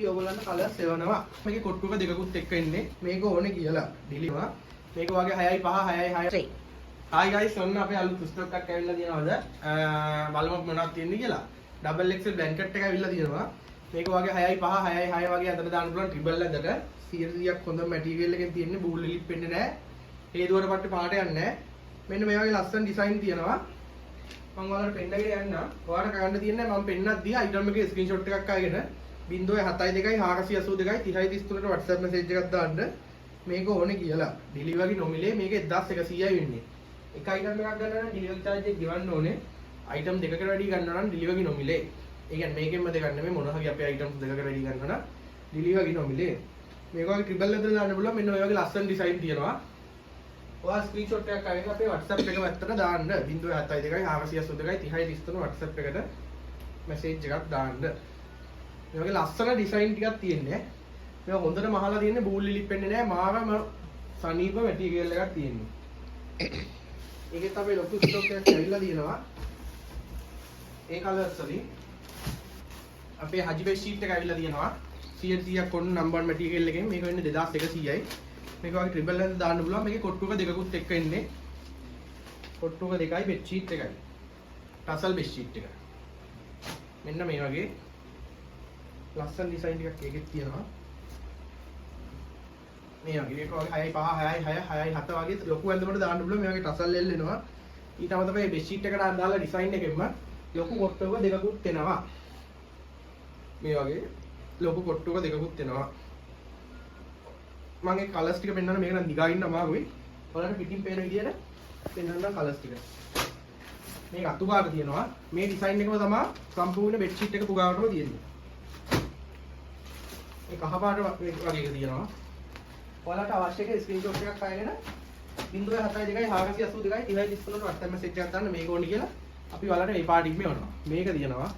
අපි ඔයගොල්ලන්ට කලර්ස් එවනවා. මේකේ කොට්ටුක දෙකකුත් එක්ක ඉන්නේ. මේක ඕනේ කියලා ඩිලිවර්. මේක වගේ 6යි 5 6යි 6. Hi guys, ඔන්න අපේ අලුත් ස්ටොක් එකක් ඇවිල්ලා තියෙනවද? බලමු මොනවද තියෙන්නේ කියලා. ඩබල් XL බ්ලැන්කට් එක ඇවිල්ලා තියෙනවා. මේක වගේ 6යි 5 6යි 6 වගේ අතට දාන්න පුළුවන් ට්‍රිබල් ඇඳට 100ක් හොඳ මැටීරියල් එකෙන් තියෙන්නේ. බූල් ලිප් වෙන්නේ නැහැ. හේදුවට පට්ට පාට යන්නේ නැහැ. මෙන්න මේ වගේ ලස්සන ඩිසයින් තියෙනවා. මම ඔයාලට පෙන්නගෙන යන්න. ඔයාලට කරන්න තියෙන්නේ මම පෙන්නත් දී අයිටම් එකේ ස්ක්‍රීන්ෂොට් එකක් අරගෙන 072 482 30 33ට WhatsApp message එකක් දාන්න. මේක ඕනේ කියලා. ඩිලිවරි නොමිලේ මේක 1100යි වෙන්නේ. එක අයිටම් එකක් ගන්න නම් ඩිලිවරි charge එක ගෙවන්න ඕනේ. අයිටම් දෙකකට වැඩි ගන්නවා නම් ඩිලිවරි නොමිලේ. ඒ කියන්නේ මේකෙන්ම දෙකක් නෙමෙයි මොනවා හරි අපේ අයිටම්ස් දෙකකට වැඩි ගන්නවා නම් ඩිලිවරි නොමිලේ. මේක වගේ ට්‍රිබල් ඇතුලේ දාන්න පුළුවන්. මෙන්න ඔය වගේ ලස්සන ඩිසයින් තියෙනවා. ඔයා ස්ක්‍රීන්ෂොට් එකක් අරගෙන අපේ WhatsApp එක පැත්තට දාන්න 072 482 30 33 WhatsApp එකට මැසේජ් එකක් දාන්න. මේ වගේ ලස්සන ඩිසයින් ටිකක් තියෙන්නේ. මේක හොඳට මහලා තියෙන්නේ බූල් ලිප් වෙන්නේ නැහැ. මාරම සනීප මැටීරියල් එකක් තියෙන්නේ. ඒකෙත් අපේ ලොකු ස්ටොක් එකක් ඇවිල්ලා තියෙනවා. ඒ කලර්ස් වලින් අපේ හජි බෙඩ් ෂීට් එක ඇවිල්ලා තියෙනවා. 100ක් කොන්න නම්බර් මැටීරියල් එකෙන් මේක වෙන්නේ 2100යි. මේක වගේ ට්‍රිබල් එකක් දාන්න පුළුවන්. මේකේ කොට්ටුක දෙකකුත් එක්ක ඉන්නේ. කොට්ටුක දෙකයි බෙඩ් ෂීට් එකයි. ටසල් බෙඩ් ෂීට් එක. මෙන්න මේ වගේ ලස්සන ඩිසයින් ටිකක් ඒකෙත් තියෙනවා. මේ වගේ මේක වගේ 6යි 5 6යි 6 6යි 7 වගේ ලොකු ඇඳුමකට දාන්න පුළුවන්. මේ වගේ ටසල් එල් එනවා. ඊට අමතරව මේ බෙඩ් ෂීට් එකට දාලා ඩිසයින් එකෙන්ම ලොකු කොට්ටුක දෙකකුත් එනවා. මේ වගේ ලොකු කොට්ටුක දෙකකුත් එනවා. මම ඒ කලර්ස් ටික පෙන්නන්න මේක නම් දිගාින්න අමාරුයි. ඔයාලට පිටින් පේන විදියට පෙන්නන්න කලර්ස් ටික. මේක අතු පාට තියෙනවා. මේ ඩිසයින් එකම තමයි සම්පූර්ණ බෙඩ් ෂීට් එක පුගාවටම තියෙන්නේ. මේ කහ පාට වගේ එක තියෙනවා. ඔයාලට අවශ්‍ය එක ස්ක්‍රීන්ෂොට් එකක් අරගෙන 072 482 30 33ට WhatsApp message එකක් දාන්න මේක ඕනි කියලා අපි ඔයාලට මේ පාටින්ම යවනවා. මේක තියෙනවා.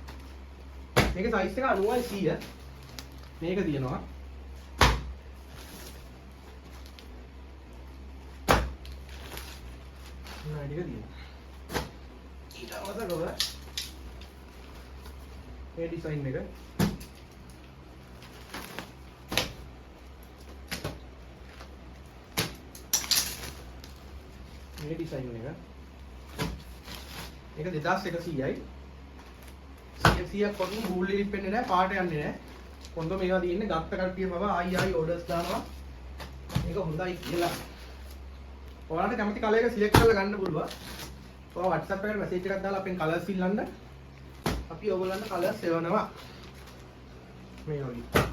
මේකේ සයිස් එක 90යි 100. මේක තියෙනවා. ටික තියෙනවා. ඊට අමතරව මේ ඩිසයින් එක මේ ඩිසයින් එක මේක 2100යි 100ක් වගේ බූල් ලිප් වෙන්නේ නැහැ පාට යන්නේ නැහැ කොන්ද මේවා තියෙන්නේ ගත්ත කට්ටිය පවා ආයි ඕඩර්ස් දානවා මේක හොඳයි කියලා ඔයාලට කැමති කලර් එක සිලෙක්ට් කරලා ගන්න පුළුවන්. ඔයා WhatsApp එකට මැසේජ් එකක් දාලා අපෙන් කලර්ස් ඉල්ලන්න. අපි ඔයගොල්ලන්ට කලර්ස් එවනවා. මේ වගේ.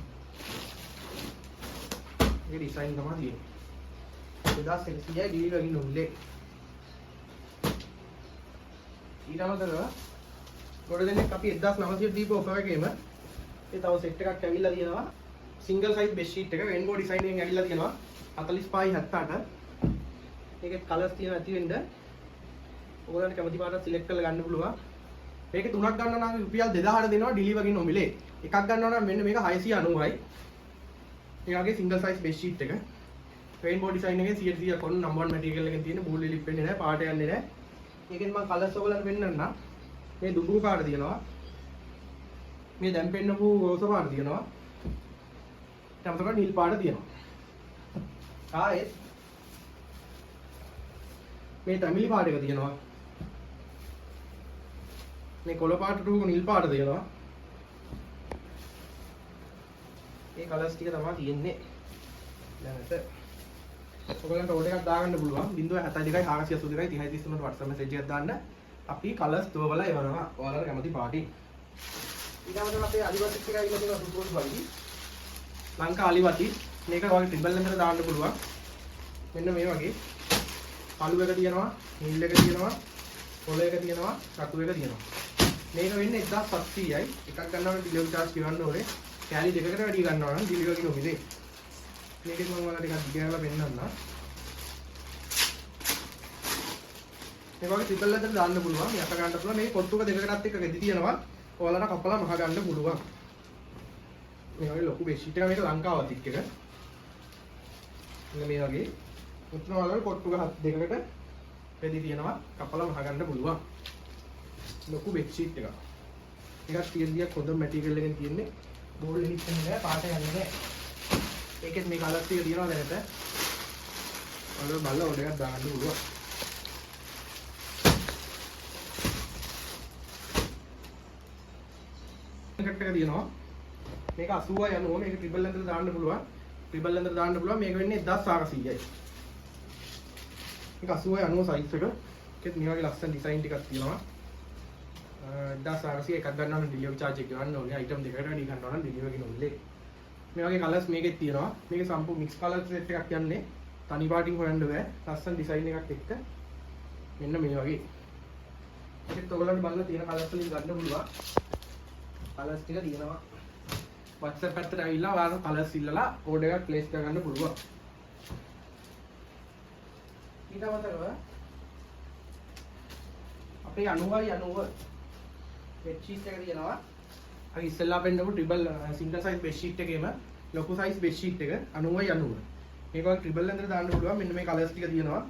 මේ ඩිසයින් තමයි තියෙන්නේ. 2100යි ඩිලිවරි නොමිලේ. ඊට අමතරව ගොඩ දෙනෙක් අපි 1900 දීපු ඔෆර් එකේම ඒ තව සෙට් එකක් ඇවිල්ලා තියෙනවා. සිංගල් සයිස් බෙඩ් ෂීට් එක රේන්බෝ ඩිසයින් එකෙන් ඇවිල්ලා තියෙනවා. 45යි 78. මේකේ කලර්ස් තියෙනවා ඇති වෙන්න. ඔයගොල්ලන්ට කැමති පාටක් සිලෙක්ට් කරලා ගන්න පුළුවන්. මේකේ තුනක් ගන්නවා නම් රුපියල් 2000ට දෙනවා ඩිලිවරි නොමිලේ. එකක් ගන්නවා නම් මෙන්න මේක 690යි. මේ වගේ සිංගල් සයිස් බෙඩ් ෂීට් එක. රේන්බෝ ඩිසයින් එකෙන් 100ක් කොන්න නම්බර් මැටීරියල් එකෙන් තියෙන බූල් ලිප් වෙන්නේ නැහැ පාට යන්නේ නැහැ. මේකෙන් මම කලර්ස් ඔයගොල්ලන්ට පෙන්නන්නම්. මේ දුඹුරු පාට තියෙනවා. මේ දැන් පෙන්නපු රෝස පාට තියෙනවා. ඊට අමතරව නිල් පාට තියෙනවා. ආයෙත් මේ තමිලි පාට එක තියෙනවා. මේ කොළ පාට ටු නිල් පාට තියෙනවා. මේ කලර්ස් ටික තමයි තියෙන්නේ. දැනට ඔයගලන්ට ඕඩර් එකක් දාගන්න පුළුවන්. 072 482 30 33ට WhatsApp message එකක් දාන්න. අපි කලර්ස් තෝරලා එවනවා. ඔයාලට කැමති පාටි. ඊළඟට අපේ අලිවට් එක ඇවිල්ලා තියෙනවා සුපුරුදු වගේ. ලංකා අලිවටි. මේක වගේ ට්‍රිබල් එකකට දාන්න පුළුවන්. මෙන්න මේ වගේ. පළු එක තියෙනවා, නිල් එක තියෙනවා, පොළ එක තියෙනවා, රතු එක තියෙනවා. මේක වෙන්නේ 1700යි. එකක් ගන්නවා නම් ඩිලිවරි charge ගෙවන්න ඕනේ. කැලි දෙකකට වැඩි ගන්නවා නම් ඩිලිවරි නොමිලේ. මේකෙත් මම ඔයාලට ටිකක් දිගහැරලා පෙන්නන්නම්. මේ වගේ ට්‍රිබල් එකකට දාන්න පුළුවන්. යට ගන්න පුළුවන්. මේ කොට්ටුක දෙකකටත් එක්ක ගෙඩි තියෙනවා. ඔයාලට කපලා මහ ගන්න පුළුවන්. මේ වගේ ලොකු බෙඩ් ෂීට් එකක් මේක ලංකාවතික් එක. මේ වගේ උත්න වල කොට්ටුක දෙකකට රෙදි තියෙනවා කපලා මහ ගන්න පුළුවන් ලොකු බෙඩ් ෂීට් එකක්. ටිකක් තියෙන්දියක් හොඳ මැටීරියල් එකෙන් තියෙන්නේ බෝල් ලිප් වෙන්නේ නැහැ පාට යන්නේ නැහැ. ඒකෙත් මේ කලර්ස් ටික තියෙනවා දැනට. ඔයාලා බලලා ඕඩර් එකක් දාන්න පුළුවන්. එකක් තියෙනවා. මේක 80යි 90 මේක ට්‍රිබල් ලෙන්තර දාන්න පුළුවන්. ට්‍රිබල් ලෙන්තර දාන්න පුළුවන්. මේක වෙන්නේ 1400යි. මේක 80යි 90 සයිස් එක. ඒකෙත් මේ වගේ ලස්සන ඩිසයින් ටිකක් තියෙනවා. 1400 එකක් ගන්නවා නම් ඩෙලිවරි charge එක ගන්න ඕනේ. අයිටම් දෙකකට වැඩි ගන්නවා නම් ඩෙලිවරි නෝල්ලේ. මේ වගේ කලර්ස් මේකෙත් තියෙනවා. මේකේ සම්පූර්ණ මික්ස් කලර් සෙට් එකක් යන්නේ. තනි පාටින් හොයන්න බෑ. ලස්සන ඩිසයින් එකක් එක්ක. මෙන්න මේ වගේ. ඒකත් ඔයගොල්ලන්ට බලලා තියෙන කලර්ස් වලින් ගන්න පුළුවන්. කලර්ස් ටික තියෙනවා. WhatsApp පැත්තට ඇවිල්ලා ඔයාලා කලර්ස් ඉල්ලලා ඕඩර් එකක් ප්ලේස් කරගන්න පුළුවන්. ඊට අමතරව අපේ 90 බෙඩ් ෂීට් එක තියෙනවා. අර ඉස්සෙල්ලා පෙන්නපු triple single size bed sheet එකේම ලොකු සයිස් බෙඩ් ෂීට් එක 90. මේක වගේ ට්‍රිබල් ලෙන්තර දාන්න පුළුවන්. මෙන්න මේ කලර්ස් ටික තියෙනවා.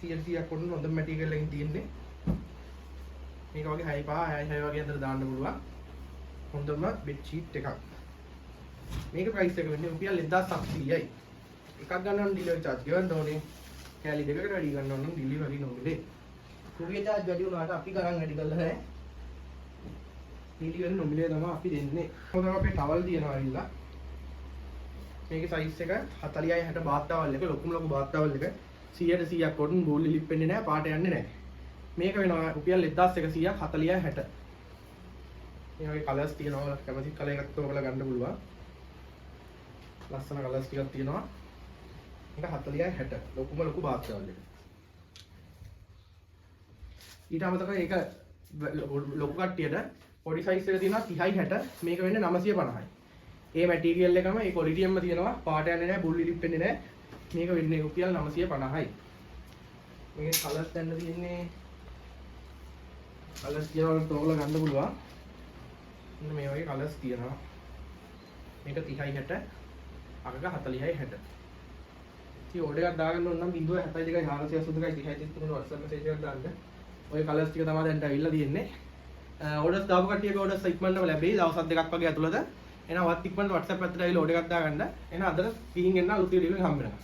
100ක් වුණ හොඳ මැටීරියල් එකකින් තියෙන්නේ. මේක වගේ 6 5 6 6 වගේ අතර දාන්න පුළුවන්. හොඳම බෙඩ් ෂීට් එකක්. මේක ප්‍රයිස් එක වෙන්නේ රුපියල් 1700යි. එකක් ගන්න නම් ඩෙලිවරි charge ගෙවන්න ඕනේ. කැලි දෙකකට වැඩි ගන්නවා නම් ඩෙලිවරි නොමිලේ. කුරියර් charge වැඩි වුණාට අපි ගණන් වැඩි කරලා නැහැ. ඩෙලිවරි නොමිලේ තමයි අපි දෙන්නේ. හොඳම අපේ ටවල් තියෙනවා ඇවිල්ලා. මේකේ සයිස් එක 40යි 60 බාත් ටවල් එක ලොකුම ලොකු බාත් ටවල් එක 100ට 100ක් කොටන් බෝල් ලිප් වෙන්නේ නැහැ පාට යන්නේ නැහැ. මේක වෙනවා රුපියල් 1100ක් 40යි 60. මේ වගේ කලර්ස් තියෙනවා කැමති කලර් එකක් ඔයාලා ගන්න පුළුවන්. ලස්සන කලර්ස් ටිකක් තියෙනවා. මේක 40යි 60 ලොකුම ලොකු බාත් ටවල් එක. ඊට අමතරව ඒක ලොකු කට්ටියට පොඩි සයිස් එක තියෙනවා 30යි 60 මේක වෙන්නේ 950යි. ඒ මැටීරියල් එකම ඒ ක්වොලිටි එකම තියෙනවා පාට යන්නේ නැහැ බුල් ලිප් වෙන්නේ නැහැ. මේක වෙන්නේ රුපියල් 950යි. මේකේ කලර්ස් දැන්න තියෙන්නේ කලර්ස් කියලා තෝරලා ගන්න පුළුවන්. මෙන්න මේ වගේ කලර්ස් තියෙනවා. මේක 30යි 60 අගක 40යි 60. ඉතින් ඕඩර් එකක් දාගන්න ඕන නම් 072 482 30යි 33 WhatsApp message එකක් දාන්න. ඔය කලර්ස් ටික තමයි දැන් ඇවිල්ලා තියෙන්නේ. ඕඩර්ස් දාපු කට්ටියගේ ඕඩර්ස් ඉක්මනටම ලැබෙයි. දවස් දෙකක් වගේ ඇතුළත. එහෙනම් වත් ඉක්මනට WhatsApp පැත්තට ඇවිල්ලා ඕඩර් එකක් දාගන්න. එහෙනම් අද පිහින් එන්න අලුත් වීඩියෝ එකකින් හම්බ වෙනවා.